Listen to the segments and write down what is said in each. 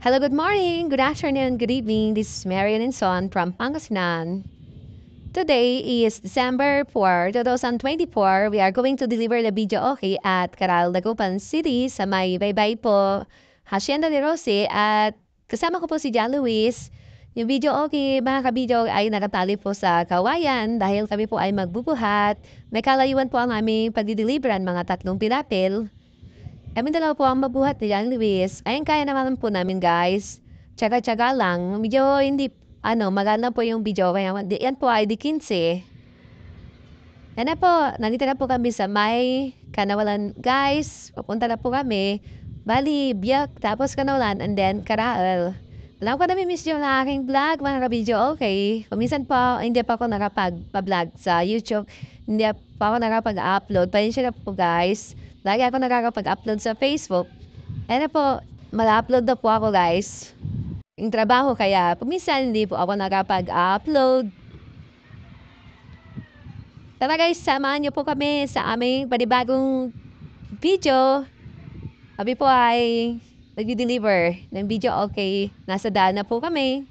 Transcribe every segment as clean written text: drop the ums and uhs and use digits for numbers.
Hello, good morning, good afternoon, good evening. This is Marian and Son from Pangasinan. Today is December 4, 2024. We are going to deliver the video okay at Caral, Dagupan City sa may baybay po, Hacienda de Rose at kasama ko po si John Luis. Yung video okay, mga kabidyo ay nakatali po sa kawayan dahil kami po ay magbubuhat. May kalayuan po ang aming pagdideliveran mga 3 pilapil. Kami dalawa po ang mabuhat ni John Luis. Ayun, kaya naman po namin guys. Tsaga-tsaga lang. Medyo hindi, maganda po yung video. Kaya yan po ay di 15. Yan na po, nandito na po kami sa may Kanawalan guys. Papunta na po kami. Bali, Biak, tapos Kanawalan, and then Karaal. Alam ko na miss yung aking vlog, mga ka-video, okay. Kuminsan po, hindi pa ako nakapag-vlog sa YouTube. Hindi pa ako nakapag-upload. Pasensya na po guys. Lagi ako nakakapag-upload sa Facebook. Ano po, mag-upload na po ako guys. Yung trabaho kaya, minsan hindi po ako nakapag-upload. Tara guys, samahan niyo po kami sa aming panibagong video. Kami po ay nag-deliver ng video okay. Nasa daan na po kami.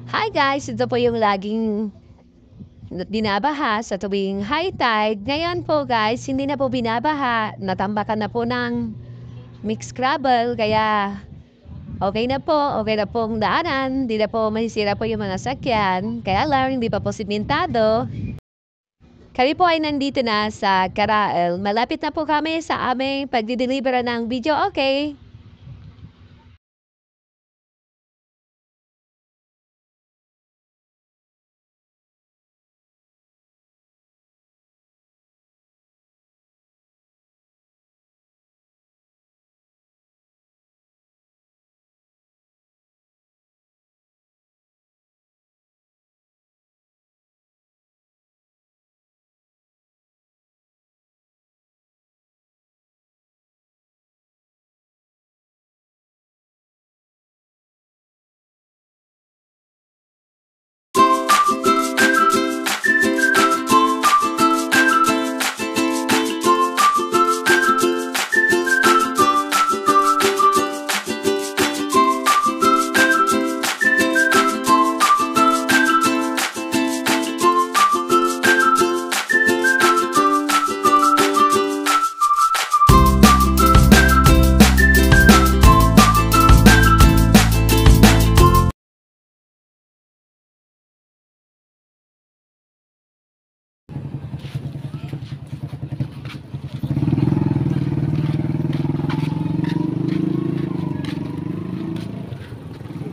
Hi guys, ito po yung laging binabaha sa tuwing high tide. Ngayon po guys, hindi na po binabaha. Natambakan na po ng mixed gravel. Kaya okay na po ang daanan. Hindi na po masisira po yung mga sakyan. Kaya lang, hindi pa po simentado. Kami po ay nandito na sa Karaal. Malapit na po kami sa aming pagdideliver ng video okay.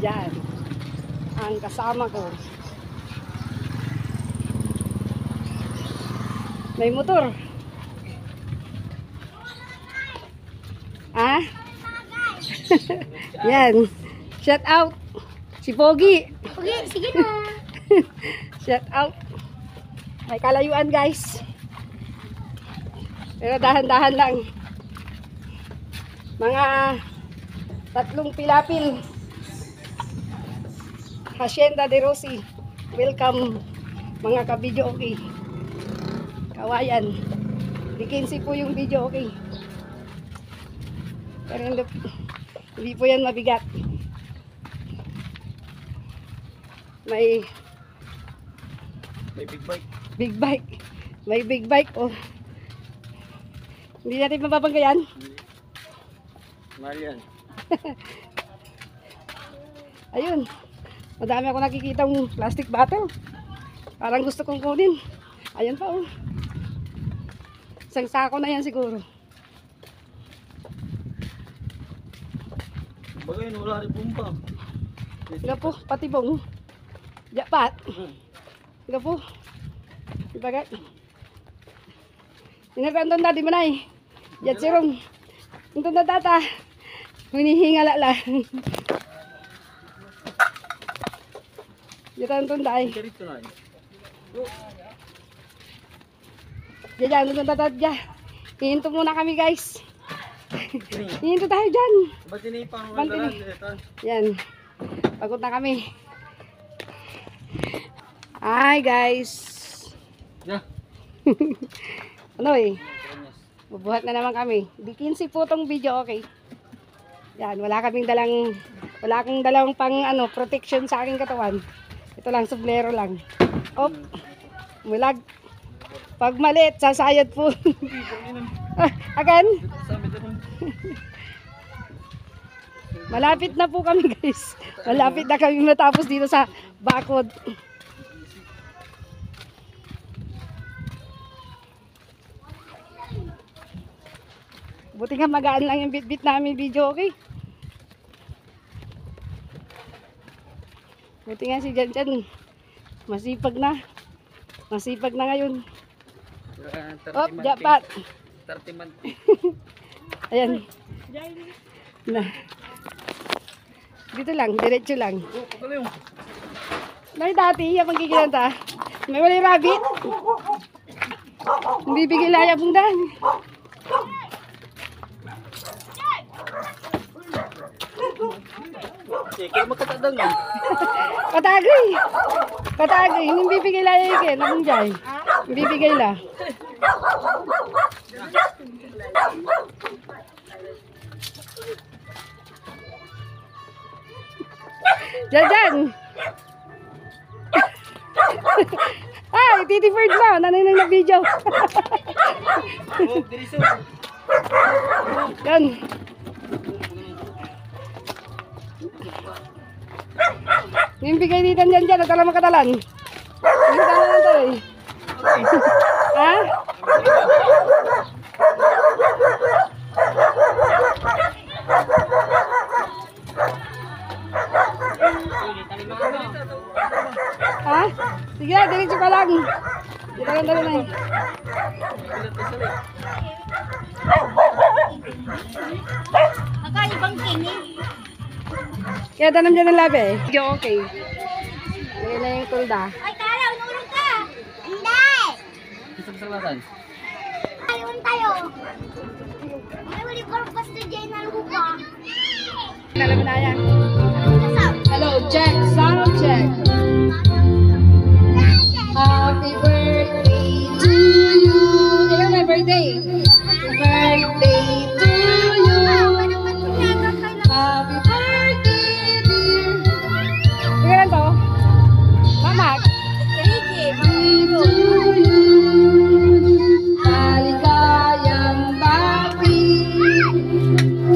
Yan ang kasama ko. May motor. Ah? Yan. Shout out si Pogi. Okay, sige na. Shout out. May kalayuan guys. Pero dahan-dahan lang. Mga 3 pilapil. Hacienda de Rose. Welcome mga ka-video okay. Kawayan. Di 15 po yung video okay. Pero Hindi po yan mabigat. May May big bike. big bike. May big bike. Oh. Hindi natin mapapanggayan. Mahal yan. Ayun. Madami ako nakikitang plastic bottle. Parang gusto kong kunin. Ayan pa oh. Isang sako na yan siguro. Bagay, wala rin pumpa. Nga po, pati bong. Japat. Nga po. Ibagay. Inagandon na, di mo na eh. Yan sirong. Ito na tata. Hinihingala lang. Yan ito na eh. Karito na eh. Diyan, ito na tata dyan. Hihinto muna kami guys. Hihinto tayo dyan. Ba't tinipang Bantini. magalan? Yan. Pagod na kami. Hi guys. Yeah. Ano eh? Bubuhat na naman kami. Di 15 po tong video, okay? Yan, wala akong dalang pang ano, protection sa aking katawan. Ito lang, sublero lang. Op. Mulag. Pag maliit, sasayad po. Again? Sabi ko rin. Malapit na po kami guys. Malapit na kami matapos dito sa bakod. Buti nga magaan lang yung bit-bit namin video, okay? Buti nga si Jan Jan. Masipag na. Masipag na ngayon. Op, japat. 30 month. Ayan. Na. Dito lang, diretso lang. Oh, pagkala yung. Dahil dati, yung pagkikilanta, may walay rabbit. Bibigil laya pong daan. Kaya magkatadang yan. Katagay. Katagay. Hindi bibigay laya yung kaya. Nakong dyan. Bibigay la. Diyan, diyan. Ay, Titi Bird na. Naninang na video. Oh, diriso. Yan. Yung bigay dito dyan dyan. Nagtala makatalan. Yung tala lang tayo eh. Ha? Ha? Sige na, diretso ka lang. Dito lang dali na eh. Magkaibang kini. Kaya tanam dyan ng labi eh. Okay. Lagay na yung tulda. Ay, Tara, unurong ka. Hindi. Isang salasan. Ayun tayo. Ay, wali ko rin basta dyan na lupa. Alam mo na yan. Kasap. Hello, check. Sound check. Happy birthday to you. Kailan my birthday? Happy birthday to you. Happy birthday, dear. Kailan to? Mamak. To you. Maligayang papi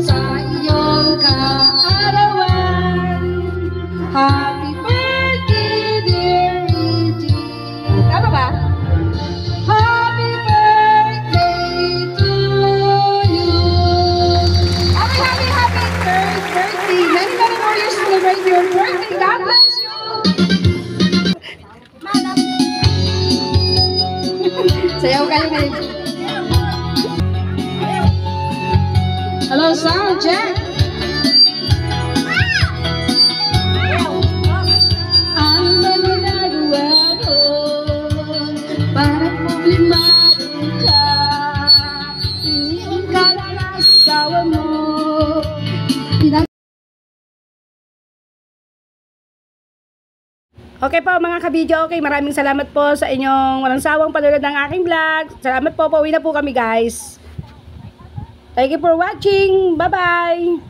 sa iyong kaarawan. Happy birthday, dear Regine. Tama ba? Happy birthday to you. Happy third birthday. Many, many more years to celebrate your birthday. God bless you. Sayaw kayo ngayon. Hello, sound check. Ano ba ginagawa mo para problemado ka? Iniin ka ng asawa mo. Okay po mga kabidyo, okay, maraming salamat po sa inyong walang sawang panonood ng aking vlog. Salamat po, pauwi na po kami guys. Thank you for watching. Bye-bye.